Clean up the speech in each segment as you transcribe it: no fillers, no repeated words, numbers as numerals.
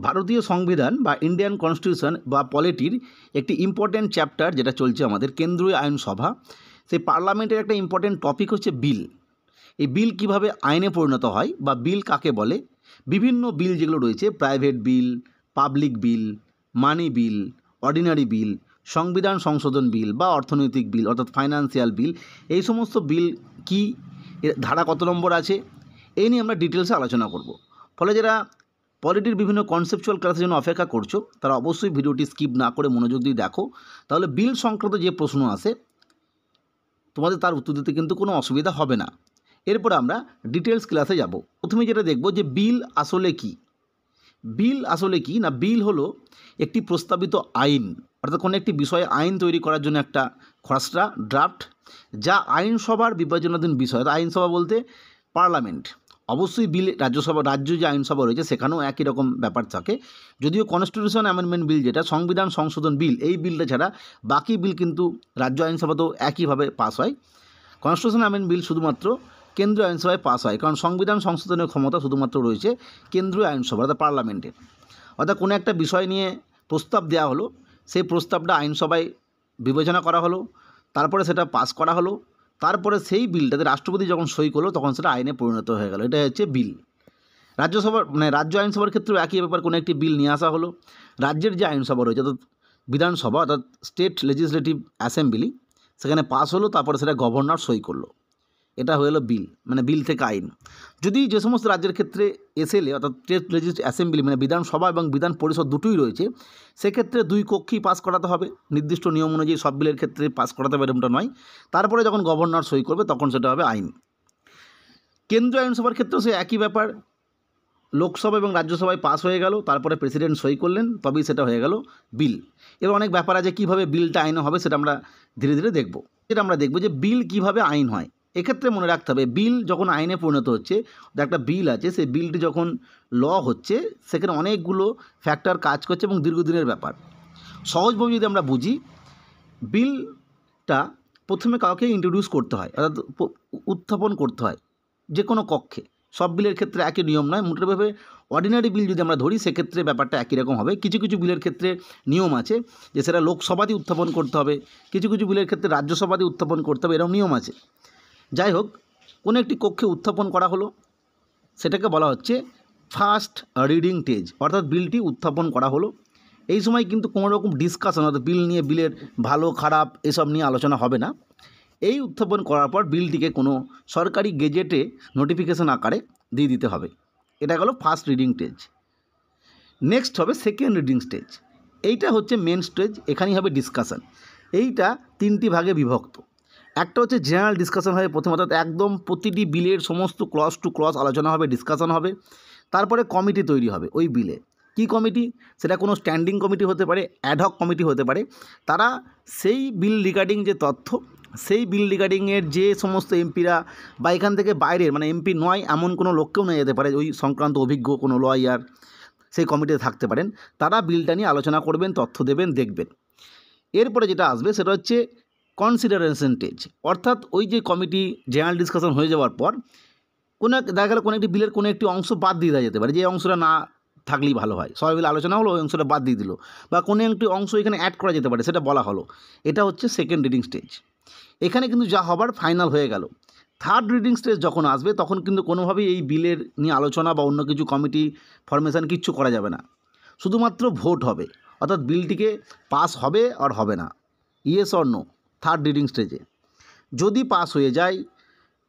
ভারতীয় সংবিধান বা ইন্ডিয়ান কনস্টিটিউশন বা পলিটির একটি ইম্পর্ট্যান্ট চ্যাপ্টার যেটা চলছে আমাদের কেন্দ্রীয় আইনসভা, সেই পার্লামেন্টের একটা ইম্পর্ট্যান্ট টপিক হচ্ছে বিল। এই বিল কিভাবে আইনে পরিণত হয় বা বিল কাকে বলে, বিভিন্ন বিল যেগুলো রয়েছে, প্রাইভেট বিল, পাবলিক বিল, মানি বিল, অর্ডিনারি বিল, সংবিধান সংশোধন বিল বা অর্থনৈতিক বিল অর্থাৎ ফাইন্যান্সিয়াল বিল, এই সমস্ত বিল কি, এর ধারা কত নম্বর আছে, এই নিয়ে আমরা ডিটেলসে আলোচনা করব। ফলে যারা পলিটির বিভিন্ন কনসেপচুয়াল ক্লাসের জন্য অপেক্ষা করছো তারা অবশ্যই ভিডিওটি স্কিপ না করে মনোযোগ দিয়ে দেখো, তাহলে বিল সংক্রান্ত যে প্রশ্ন আসে তোমাদের তার উত্তর দিতে কিন্তু কোনো অসুবিধা হবে না। এরপর আমরা ডিটেলস ক্লাসে যাব। প্রথমে যেটা দেখব যে বিল আসলে কি। বিল আসলে কি না, বিল হলো একটি প্রস্তাবিত আইন, অর্থাৎ কোনো একটি বিষয়ে আইন তৈরি করার জন্য একটা খসড়া ড্রাফট, যা আইনসভার বিবেচনাধীন বিষয়। আইনসভা বলতে পার্লামেন্ট, অবশ্যই বিল রাজ্যসভা, রাজ্য যে আইনসভা রয়েছে সেখানেও একই রকম ব্যাপার থাকে। যদিও কনস্টিটিউশন অ্যামেন্ডমেন্ট বিল যেটা সংবিধান সংশোধন বিল, এই বিলটা ছাড়া বাকি বিল কিন্তু রাজ্য আইনসভাতেও একইভাবে পাস হয়। কনস্টিটিউশন অ্যামেন্ডমেন্ট বিল শুধুমাত্র কেন্দ্রীয় আইনসভায় পাস হয়, কারণ সংবিধান সংশোধনের ক্ষমতা শুধুমাত্র রয়েছে কেন্দ্রীয় আইনসভা অর্থাৎ পার্লামেন্টের। অর্থাৎ কোনো একটা বিষয় নিয়ে প্রস্তাব দেওয়া হলো, সেই প্রস্তাবটা আইনসভায় বিবেচনা করা হলো, তারপরে সেটা পাস করা হলো, তারপরে সেই বিলটাতে রাষ্ট্রপতি যখন সই করলো তখন সেটা আইনে পরিণত হয়ে গেল, এটা হচ্ছে বিল। রাজ্যসভার রাজ্য আইনসভার ক্ষেত্রেও একই ব্যাপার, কোনো একটি বিল নিয়ে আসা হলো, রাজ্যের যে আইনসভা রয়েছে অর্থাৎ বিধানসভা অর্থাৎ স্টেট লেজিসলেটিভ অ্যাসেম্বলি, সেখানে পাস হলো, তারপরে সেটা গভর্নর সই করলো, এটা হয়ে গেলো বিল, বিল থেকে আইন। যদি যে সমস্ত রাজ্যের ক্ষেত্রে এসএলএ অর্থাৎ স্টেট লেজিসলেটিভ অ্যাসেম্বলি বিধানসভা এবং বিধান পরিষদ দুটোই রয়েছে, সেক্ষেত্রে দুই কক্ষেই পাস করাতে হবে, নির্দিষ্ট নিয়ম অনুযায়ী সব বিলের ক্ষেত্রে পাস করাতে হবে এরকমটা নয়। তারপরে যখন গভর্নর সই করবে তখন সেটা হবে আইন। কেন্দ্রীয় আইনসভার ক্ষেত্রেও সে একই ব্যাপার, লোকসভা এবং রাজ্যসভায় পাস হয়ে গেল, তারপরে প্রেসিডেন্ট সই করলেন, তবেই সেটা হয়ে গেল বিল। এবার অনেক ব্যাপার আছে কীভাবে বিলটা আইন হবে, সেটা আমরা ধীরে ধীরে দেখব। যেটা আমরা দেখব যে বিল কিভাবে আইন হয়। এক্ষেত্রে মনে রাখতে হবে বিল যখন আইনে পরিণত হচ্ছে, একটা বিল আছে, সেই বিলটি যখন ল হচ্ছে সেখানে অনেকগুলো ফ্যাক্টর কাজ করছে এবং দীর্ঘদিনের ব্যাপার। সহজভাবে যদি আমরা বুঝি, বিলটা প্রথমে কাউকে ইন্ট্রোডিউস করতে হয় অর্থাৎ উত্থাপন করতে হয় যে কোনো কক্ষে। সব বিলের ক্ষেত্রে একই নিয়ম নয়, মোটামুটিভাবে অর্ডিনারি বিল যদি আমরা ধরি সেক্ষেত্রে ব্যাপারটা একই রকম হবে। কিছু কিছু বিলের ক্ষেত্রে নিয়ম আছে যে সেটা লোকসভাতেই উত্থাপন করতে হবে, কিছু কিছু বিলের ক্ষেত্রে রাজ্যসভাতেই উত্থাপন করতে হবে, এরকম নিয়ম আছে। যাই হোক, কোনো একটি কক্ষে উত্থাপন করা হলো, সেটাকে বলা হচ্ছে ফার্স্ট রিডিং স্টেজ, অর্থাৎ বিলটি উত্থাপন করা হলো। এই সময় কিন্তু কোনো রকম ডিসকাশন অর্থাৎ বিল নিয়ে, বিলের ভালো খারাপ এসব নিয়ে আলোচনা হবে না। এই উত্থাপন করার পর বিলটিকে কোনো সরকারি গেজেটে নোটিফিকেশন আকারে দিয়ে দিতে হবে। এটা গেল ফার্স্ট রিডিং স্টেজ। নেক্সট হবে সেকেন্ড রিডিং স্টেজ। এইটা হচ্ছে মেন স্টেজ, এখানেই হবে ডিসকাশন। এইটা তিনটি ভাগে বিভক্ত। একটা হচ্ছে জেনারেল ডিসকাশন হবে প্রথম, অর্থাৎ একদম প্রতিটি বিলের সমস্ত ক্লজ টু ক্লজ আলোচনা হবে, ডিসকাশন হবে। তারপরে কমিটি তৈরি হবে ওই বিলে। কি কমিটি? সেটা কোনো স্ট্যান্ডিং কমিটি হতে পারে, অ্যাডহক কমিটি হতে পারে। তারা সেই বিল রিগার্ডিং যে তথ্য, সেই বিল রিগার্ডিংয়ের যে সমস্ত এমপিরা বা এখান থেকে বাইরের এমপি নয় এমন কোনো লোককেও নিয়ে যেতে পারে, ওই সংক্রান্ত অভিজ্ঞ কোনো লয়ার সেই কমিটিতে থাকতে পারেন, তারা বিলটা নিয়ে আলোচনা করবেন, তথ্য দেবেন, দেখবেন। এরপরে যেটা আসবে সেটা হচ্ছে কনসিডারেশন স্টেজ, অর্থাৎ ওই যে কমিটি জেনারেল ডিসকাশন হয়ে যাওয়ার পর দেখা গেল কোনো একটি বিলের কোনো একটি অংশ বাদ দিয়ে দেওয়া যেতে পারে, যে অংশটা না থাকলেই ভালো হয়, সবাই মিলে আলোচনা হলো, ওই অংশটা বাদ দিয়ে দিল, বা কোনো একটি অংশ এখানে অ্যাড করা যেতে পারে, সেটা বলা হলো। এটা হচ্ছে সেকেন্ড রিডিং স্টেজ। এখানে কিন্তু যা হবার ফাইনাল হয়ে গেল। থার্ড রিডিং স্টেজ যখন আসবে তখন কিন্তু কোনোভাবেই এই বিলের নিয়ে আলোচনা বা অন্য কিছু কমিটি ফরমেশন কিচ্ছু করা যাবে না, শুধুমাত্র ভোট হবে, অর্থাৎ বিলটিকে পাস হবে আর হবে না, yes or no. Third reading স্টেজে যদি পাস হয়ে যায়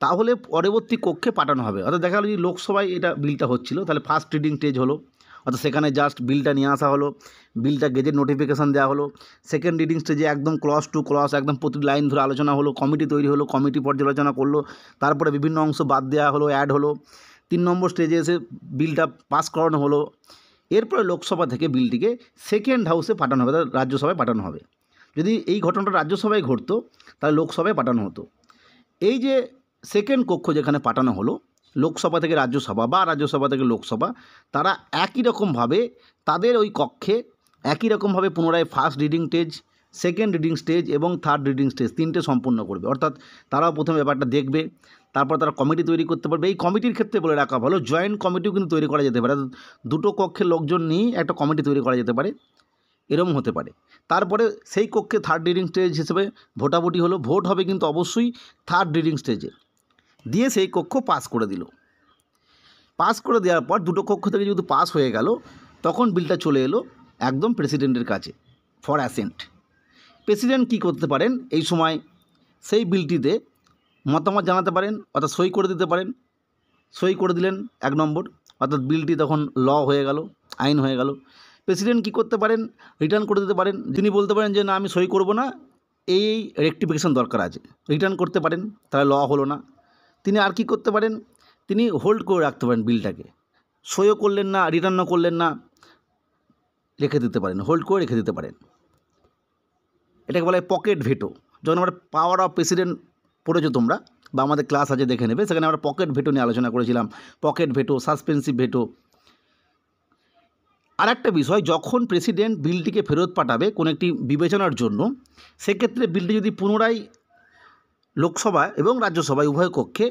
তাহলে পরবর্তী কক্ষে পাঠানো হবে। অর্থাৎ দেখা গেলো যে লোকসভায় এটা বিলটা হচ্ছিল, তাহলে ফার্স্ট রিডিং স্টেজ হলো, অর্থাৎ সেখানে জাস্ট বিলটা নিয়ে আসা হলো, বিলটা গেজেট নোটিফিকেশান দেওয়া হলো। সেকেন্ড রিডিং স্টেজে একদম ক্লজ টু ক্লজ একদম প্রতি লাইন ধরে আলোচনা হলো, কমিটি তৈরি হলো, কমিটি পর্যালোচনা করলো, তারপরে বিভিন্ন অংশ বাদ দেওয়া হলো, অ্যাড হলো। 3 নম্বর স্টেজে এসে বিলটা পাস করানো হলো। এরপরে লোকসভা থেকে বিলটিকে সেকেন্ড হাউসে পাঠানো হবে, অর্থাৎ রাজ্যসভায় পাঠানো হবে। যদি এই ঘটনাটা রাজ্যসভায় ঘটতো তাহলে লোকসভায় পাঠানো হতো। এই যে সেকেন্ড কক্ষ যেখানে পাঠানো হলো, লোকসভা থেকে রাজ্যসভা বা রাজ্যসভা থেকে লোকসভা, তারা একই রকমভাবে তাদের ওই কক্ষে একই রকমভাবে পুনরায় first reading stage, second reading stage এবং থার্ড রিডিং স্টেজ তিনটে সম্পূর্ণ করবে। অর্থাৎ তারাও প্রথমে ব্যাপারটা দেখবে, তারপর তারা কমিটি তৈরি করতে পারবে। এই কমিটির ক্ষেত্রে বলে রাখা ভালো, জয়েন্ট কমিটিও কিন্তু তৈরি করা যেতে পারে, দুটো কক্ষের লোকজন নিয়ে একটা কমিটি তৈরি করা যেতে পারে, এরকম হতে পারে। তারপরে সেই কক্ষে থার্ড রিডিং স্টেজ হিসেবে ভোটাভুটি হলো, ভোট হবে কিন্তু অবশ্যই থার্ড রিডিং স্টেজে, দিয়ে সেই কক্ষ পাস করে দিল। পাস করে দেওয়ার পর দুটো কক্ষ থেকে যেহেতু পাস হয়ে গেল, তখন বিলটা চলে এলো একদম প্রেসিডেন্টের কাছে ফর অ্যাসেন্ট। প্রেসিডেন্ট কী করতে পারেন এই সময়, সেই বিলটিতে মতামত জানাতে পারেন, অর্থাৎ সই করে দিতে পারেন। সই করে দিলেন 1 নম্বর, অর্থাৎ বিলটি তখন ল হয়ে গেল, আইন হয়ে গেল। প্রেসিডেন্ট কী করতে পারেন, রিটার্ন করে দিতে পারেন। তিনি বলতে পারেন যে না, আমি সই করব না, এই রেকটিফিকেশন দরকার আছে, রিটার্ন করতে পারেন, তাহলে ল হলো না। তিনি আর কি করতে পারেন, তিনি হোল্ড করে রাখতে পারেন বিলটাকে, সইও করলেন না, রিটার্নও করলেন না, রেখে দিতে পারেন, হোল্ড করে রেখে দিতে পারেন। এটাকে বলা হয় পকেট ভেটো। যখন আমরা পাওয়ার অফ প্রেসিডেন্ট পড়েছো তোমরা, বা আমাদের ক্লাস আছে দেখে নেবে, সেখানে আমরা পকেট ভেটো নিয়ে আলোচনা করেছিলাম। Pocket veto, suspensive veto. আর একটা বিষয়, যখন প্রেসিডেন্ট বিলটিকে ফেরত পাঠাবে কোনো একটি বিবেচনার জন্য, সেক্ষেত্রে বিলটি যদি পুনরায় লোকসভা এবং রাজ্যসভায় উভয় কক্ষে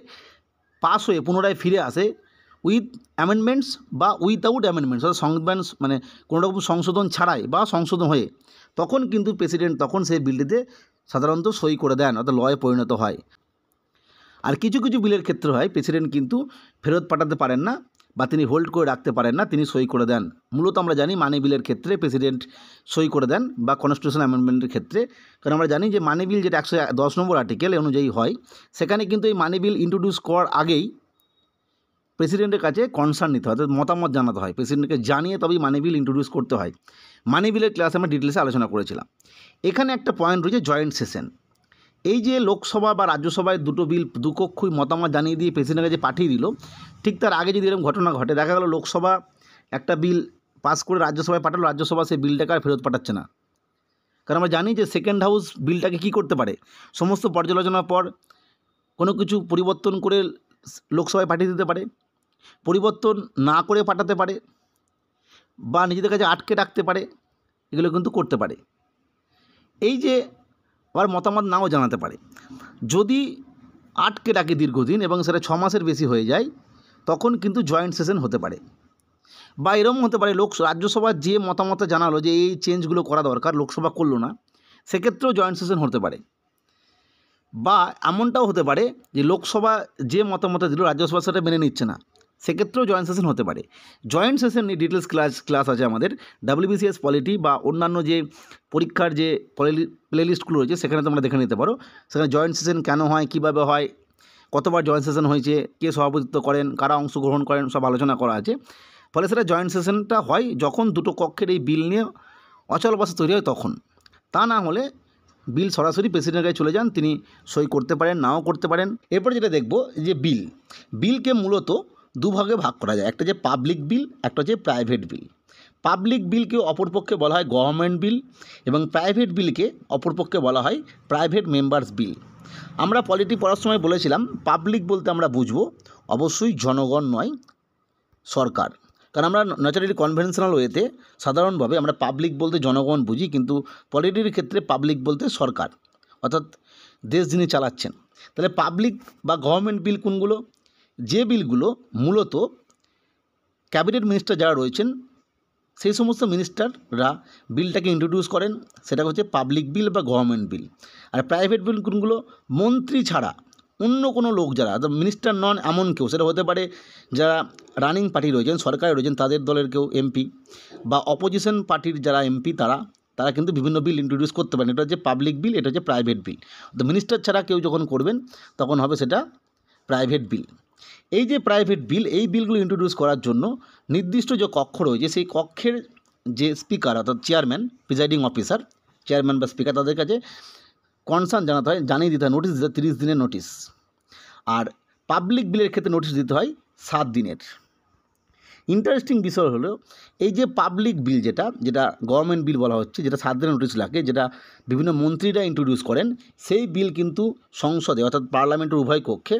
পাস হয়ে পুনরায় ফিরে আসে উইথ অ্যামেন্ডমেন্টস বা উইথাউট অ্যামেন্ডমেন্টস, অর্থাৎ সংবিধান মানে কোনো রকম সংশোধন ছাড়াই বা সংশোধন হয়ে, তখন কিন্তু প্রেসিডেন্ট তখন সেই বিলটিতে সাধারণত সই করে দেন, অর্থাৎ লয়ে পরিণত হয়। আর কিছু কিছু বিলের ক্ষেত্রে হয় প্রেসিডেন্ট কিন্তু ফেরত পাঠাতে পারেন না, বা তিনি হোল্ড করে রাখতে পারেন না, তিনি সই করে দেন। মূলত আমরা জানি মানি বিলের ক্ষেত্রে প্রেসিডেন্ট সই করে দেন, বা কনস্টিটিউশন অ্যামেন্ডমেন্টের ক্ষেত্রে। কারণ আমরা জানি যে মানি বিল যেটা 110 নম্বর আর্টিকেল অনুযায়ী হয়, সেখানে কিন্তু এই মানি বিল ইন্ট্রোডিউস করার আগেই প্রেসিডেন্টের কাছে কনসার্ন নিতে হয়, অর্থাৎ মতামত জানাতে হয়, প্রেসিডেন্টকে জানিয়ে তবেই মানি বিল ইন্ট্রোডিউস করতে হয়। মানি বিলের ক্লাসে আমরা ডিটেলসে আলোচনা করেছিলাম। এখানে একটা পয়েন্ট রয়েছে জয়েন্ট সেশন। এই যে লোকসভা বা রাজ্যসভায় দুটো বিল দুকক্ষই মতামত জানিয়ে দিয়ে প্রেসিডেন্টের কাছে পাঠিয়ে দিল, ঠিক তার আগে যদি এরকম ঘটনা ঘটে, দেখা গেল লোকসভা একটা বিল পাস করে রাজ্যসভায় পাঠালো, রাজ্যসভা সেই বিলটাকে আর ফেরত পাঠাচ্ছে না। কারণ আমরা জানি যে সেকেন্ড হাউস বিলটাকে কী করতে পারে, সমস্ত পর্যালোচনার পর কোনো কিছু পরিবর্তন করে লোকসভায় পাঠিয়ে দিতে পারে, পরিবর্তন না করে পাঠাতে পারে, বা নিজেদের কাছে আটকে রাখতে পারে, এগুলো কিন্তু করতে পারে। এই যে আবার মতামত নাও জানাতে পারে। যদি আটকে রাখে দীর্ঘদিন এবং সেটা 6 মাসের বেশি হয়ে যায়, তখন কিন্তু জয়েন্ট সেশন হতে পারে। বা এরকম হতে পারে রাজ্যসভার যে মতামত জানালো যে এই চেঞ্জগুলো করা দরকার, লোকসভা করলো না, সেক্ষেত্রেও জয়েন্ট সেশন হতে পারে। বা এমনটাও হতে পারে যে লোকসভা যে মতামত দিল রাজ্যসভা সেটা মেনে নিচ্ছে না, সেক্ষেত্রেও জয়েন্ট সেশন হতে পারে। জয়েন্ট সেশন নিয়ে ডিটেলস ক্লাস আছে আমাদের WBCS পলিটি বা অন্যান্য যে পরীক্ষার যে প্লেলিস্টগুলো রয়েছে, সেখানে তোমরা দেখে নিতে পারো। সেখানে জয়েন্ট সেশন কেন হয়, কীভাবে হয়, কতবার জয়েন্ট সেশন হয়েছে, কে সভাপতিত্ব করেন, কারা অংশগ্রহণ করেন, সব আলোচনা করা আছে। ফলে সেটা জয়েন্ট সেশনটা হয় যখন দুটো কক্ষের এই বিল নিয়ে অচল অবস্থা তৈরি হয় তখন। তা না হলে বিল সরাসরি প্রেসিডেন্টের কাছে চলে যান, তিনি সই করতে পারেন, নাও করতে পারেন। এরপর যেটা দেখব যে বিলকে মূলত দুভাগে ভাগ করা যায়, একটা যে পাবলিক বিল, একটা হচ্ছে প্রাইভেট বিল। পাবলিক বিলকে অপরপক্ষে বলা হয় গভর্নমেন্ট বিল, এবং প্রাইভেট বিলকে অপরপক্ষে বলা হয় প্রাইভেট মেম্বার্স বিল। আমরা পলিটি পড়ার সময় বলেছিলাম পাবলিক বলতে আমরা বুঝবো অবশ্যই জনগণ নয়, সরকার। কারণ আমরা ন্যাচারালি কনভেনশনাল ওয়েতে সাধারণভাবে আমরা পাবলিক বলতে জনগণ বুঝি, কিন্তু পলিটির ক্ষেত্রে পাবলিক বলতে সরকার, অর্থাৎ দেশ যিনি চালাচ্ছেন। তাহলে পাবলিক বা গভর্নমেন্ট বিল কোনগুলো, যে বিলগুলো মূলত ক্যাবিনেট মিনিস্টার যারা রয়েছেন সেই সমস্ত মিনিস্টাররা বিলটাকে ইন্ট্রোডিউস করেন, সেটা হচ্ছে পাবলিক বিল বা গভর্নমেন্ট বিল। আর প্রাইভেট বিল কোনগুলো, মন্ত্রী ছাড়া অন্য কোনো লোক যারা মিনিস্টার নন এমন কেউ, সেটা হতে পারে যারা রানিং পার্টি রয়েছেন, সরকারে রয়েছেন, তাদের দলের কেউ এমপি, বা অপোজিশন পার্টির যারা এমপি তারা কিন্তু বিভিন্ন বিল ইন্ট্রোডিউস করতে পারেন। এটা হচ্ছে পাবলিক বিল, এটা হচ্ছে প্রাইভেট বিল। তো মিনিস্টার ছাড়া কেউ যখন করবেন তখন হবে সেটা প্রাইভেট বিল। এই যে প্রাইভেট বিল, এই বিলগুলো ইন্ট্রোডিউস করার জন্য নির্দিষ্ট যে কক্ষ রয়েছে, সেই কক্ষের যে স্পিকার অর্থাৎ চেয়ারম্যান, প্রিজাইডিং অফিসার, চেয়ারম্যান বা স্পিকার, তাদের কাছে কনসার্ন জানাতে হয়, জানিয়ে দিতে হয়, নোটিশ দিতে হয় 30 দিনের নোটিশ। আর পাবলিক বিলের ক্ষেত্রে নোটিশ দিতে হয় 7 দিনের। ইন্টারেস্টিং বিষয় হলো এই যে পাবলিক বিল যেটা গভর্নমেন্ট বিল বলা হচ্ছে, যেটা 7 দিনের নোটিশ লাগে, যেটা বিভিন্ন মন্ত্রীরা ইন্ট্রোডিউস করেন, সেই বিল কিন্তু সংসদে অর্থাৎ পার্লামেন্টের উভয় কক্ষে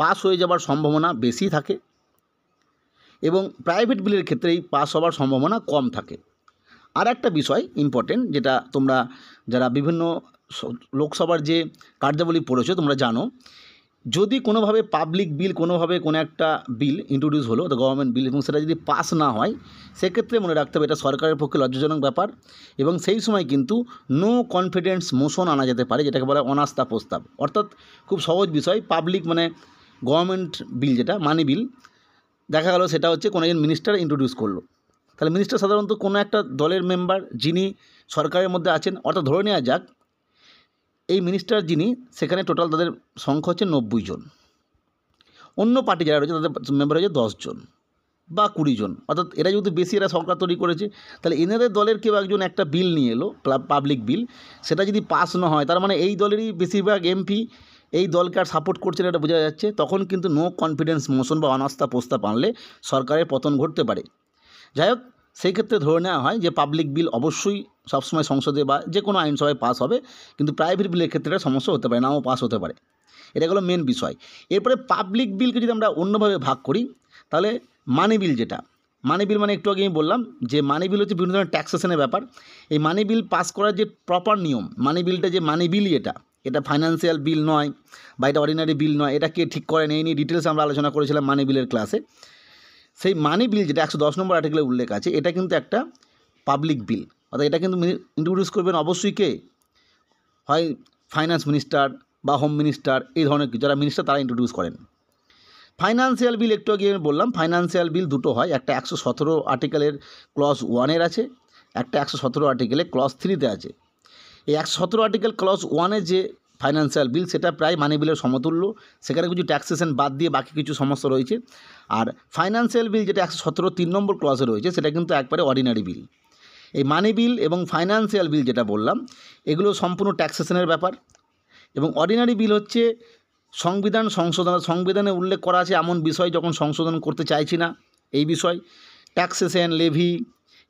পাস হয়ে যাবার সম্ভাবনা বেশি থাকে, এবং প্রাইভেট বিলের ক্ষেত্রে এই পাস হওয়ার সম্ভাবনা কম থাকে। আর একটা বিষয় ইম্পর্টেন্ট, যেটা তোমরা যারা বিভিন্ন লোকসভার যে কার্যাবলী পড়েছো তোমরা জানো, যদি কোনোভাবে পাবলিক বিল কোনোভাবে কোনো একটা বিল ইন্ট্রোডিউস হলো, দ্য গভর্নমেন্ট বিল, এবং সেটা যদি পাস না হয়, সেক্ষেত্রে মনে রাখতে হবে এটা সরকারের পক্ষে লজ্জাজনক ব্যাপার, এবং সেই সময় কিন্তু নো কনফিডেন্স মোশন আনা যেতে পারে, যেটাকে বলা হয় অনাস্থা প্রস্তাব। অর্থাৎ খুব সহজ বিষয়, পাবলিক মানে গভর্নমেন্ট বিল, যেটা মানি বিল, দেখা গেল সেটা হচ্ছে কোনো একজন মিনিস্টার ইন্ট্রোডিউস করলো। তাহলে মিনিস্টার সাধারণত কোনো একটা দলের মেম্বার যিনি সরকারের মধ্যে আছেন, অর্থাৎ ধরে নেওয়া যাক এই মিনিস্টার যিনি, সেখানে টোটাল তাদের সংখ্যা হচ্ছে 90 জন, অন্য পার্টি যারা রয়েছে তাদের মেম্বার হচ্ছে 10 জন বা 20 জন, অর্থাৎ এরা যেহেতু বেশি, এরা সরকার তৈরি করেছে, তাহলে এনাদের দলের কেউ একজন একটা বিল নিয়ে এলো, পাবলিক বিল, সেটা যদি পাস না হয়, তার মানে এই দলেরই বেশিরভাগ এমপি এই দলকে আর সাপোর্ট করছে না, এটা বোঝা যাচ্ছে। তখন কিন্তু নো কনফিডেন্স মোশন বা অনাস্থা প্রস্তাব আনলে সরকারের পতন ঘটতে পারে। যাই হোক, সেই ক্ষেত্রে ধরে নেওয়া হয় যে পাবলিক বিল অবশ্যই সবসময় সংসদে বা যে কোনো আইনসভায় পাস হবে, কিন্তু প্রাইভেট বিলের ক্ষেত্রে এটা সমস্যা হতে পারে, নাও পাস হতে পারে। এটা হলো মেন বিষয়। এরপরে পাবলিক বিলকে যদি আমরা অন্যভাবে ভাগ করি, তাহলে মানি বিল, যেটা মানি বিল মানে একটু আগে আমি বললাম যে মানি বিল হচ্ছে বিভিন্ন ধরনের ট্যাক্সেশনের ব্যাপার। এই মানি বিল পাস করার যে প্রপার নিয়ম, মানি বিলটা যে মানি বিলই, এটা ফাইন্যান্সিয়াল বিল নয় বা এটা অর্ডিনারি বিল নয়, এটা কে ঠিক করেন এই নিয়ে ডিটেলস আমরা আলোচনা করেছিলাম মানি বিলের ক্লাসে। সেই মানি বিল যেটা 110 নম্বর আর্টিকেলে উল্লেখ আছে, এটা কিন্তু একটা পাবলিক বিল, অর্থাৎ এটা কিন্তু ইন্ট্রোডিউস করবেন অবশ্যই কে, হয় ফাইন্যান্স মিনিস্টার বা হোম মিনিস্টার, এই ধরনের যারা মিনিস্টার তারা ইন্ট্রোডিউস করেন। ফাইন্যান্সিয়াল বিল একটু আগে আমি বললাম, ফাইন্যান্সিয়াল বিল দুটো হয়, একটা 117 আর্টিকেলের ক্লজ 1-এর আছে, একটা 117 আর্টিকেলে ক্লজ 3-তে আছে। এই 117 আর্টিকেল ক্লজ 1-এর যে ফাইন্যান্সিয়াল বিল, সেটা প্রায় মানি বিলের সমতুল্য, সেখানে কিছু ট্যাক্সেশন বাদ দিয়ে বাকি কিছু সমস্যা রয়েছে। আর ফাইন্যান্সিয়াল বিল যেটা 117 3 নম্বর ক্লজে রয়েছে, সেটা কিন্তু একবারে অর্ডিনারি বিল। এই মানি বিল এবং ফাইন্যান্সিয়াল বিল যেটা বললাম, এগুলো সম্পূর্ণ ট্যাক্সেশনের ব্যাপার, এবং অর্ডিনারি বিল হচ্ছে সংবিধান সংশোধন, সংবিধানে উল্লেখ করা আছে এমন বিষয় যখন সংশোধন করতে চাইছি না, এই বিষয় ট্যাক্সেশন, লেভি,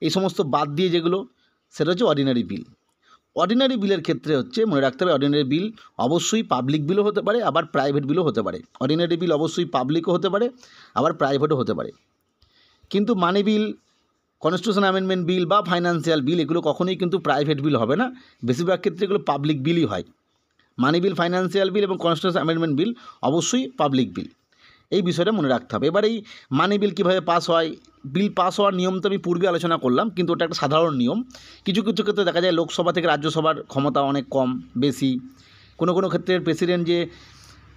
এই সমস্ত বাদ দিয়ে যেগুলো, সেটা হচ্ছে অর্ডিনারি বিল। অর্ডিনারি বিলের ক্ষেত্রে হচ্ছে মনে রাখতে হবে, অর্ডিনারি বিল অবশ্যই পাবলিক বিলও হতে পারে, আবার প্রাইভেট বিলও হতে পারে। অর্ডিনারি বিল অবশ্যই পাবলিকও হতে পারে, আবার প্রাইভেটও হতে পারে। কিন্তু মানি বিল, কনস্টিটিউশন অ্যামেন্ডমেন্ট বিল বা ফাইন্যান্সিয়াল বিল, এগুলো কখনোই কিন্তু প্রাইভেট বিল হবে না, বেশিরভাগ ক্ষেত্রে এগুলো পাবলিক বিলই হয়। মানি বিল, ফাইন্যান্সিয়াল বিল এবং কনস্টিটিউশন অ্যামেন্ডমেন্ট বিল অবশ্যই পাবলিক বিল, এই বিষয়টা মনে রাখতে হবে। এবার এই মানি বিল কীভাবে পাস হয়, বিল পাস হওয়ার নিয়ম তো আমি পূর্বে আলোচনা করলাম, কিন্তু ওটা একটা সাধারণ নিয়ম। কিছু কিছু ক্ষেত্রে দেখা যায় লোকসভা থেকে রাজ্যসভার ক্ষমতা অনেক কম বেশি, কোনো কোনো ক্ষেত্রে প্রেসিডেন্ট যে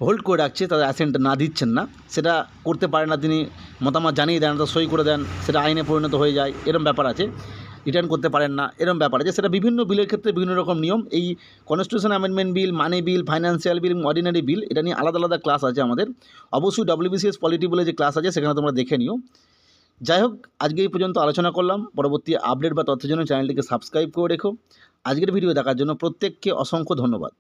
হোল্ড করে রাখছে, তাদের অ্যাসেন্ট না দিচ্ছেন না, সেটা করতে পারে না, তিনি মতামত জানিয়ে দেন, তা সই করে দেন, সেটা আইনে পরিণত হয়ে যায়, এরম ব্যাপার আছে, রিটার্ন করতে পারেন না, এরম ব্যাপার আছে। সেটা বিভিন্ন বিলের ক্ষেত্রে বিভিন্ন রকম নিয়ম। এই কনস্টিটিউশন অ্যামেন্ডমেন্ট বিল, মানি বিল, ফাইন্যান্সিয়াল বিল এবং অর্ডিনারি বিল, এটা নিয়ে আলাদা আলাদা ক্লাস আছে আমাদের, অবশ্যই WBCS পলিটি বলে যে ক্লাস আছে সেখানে তোমরা দেখে নিও। যাই হোক, আজকে এই পর্যন্ত আলোচনা করলাম। পরবর্তী আপডেট বা তথ্যের জন্য চ্যানেলটিকে সাবস্ক্রাইব করে রেখো। আজকের ভিডিও দেখার জন্য প্রত্যেককে অসংখ্য ধন্যবাদ।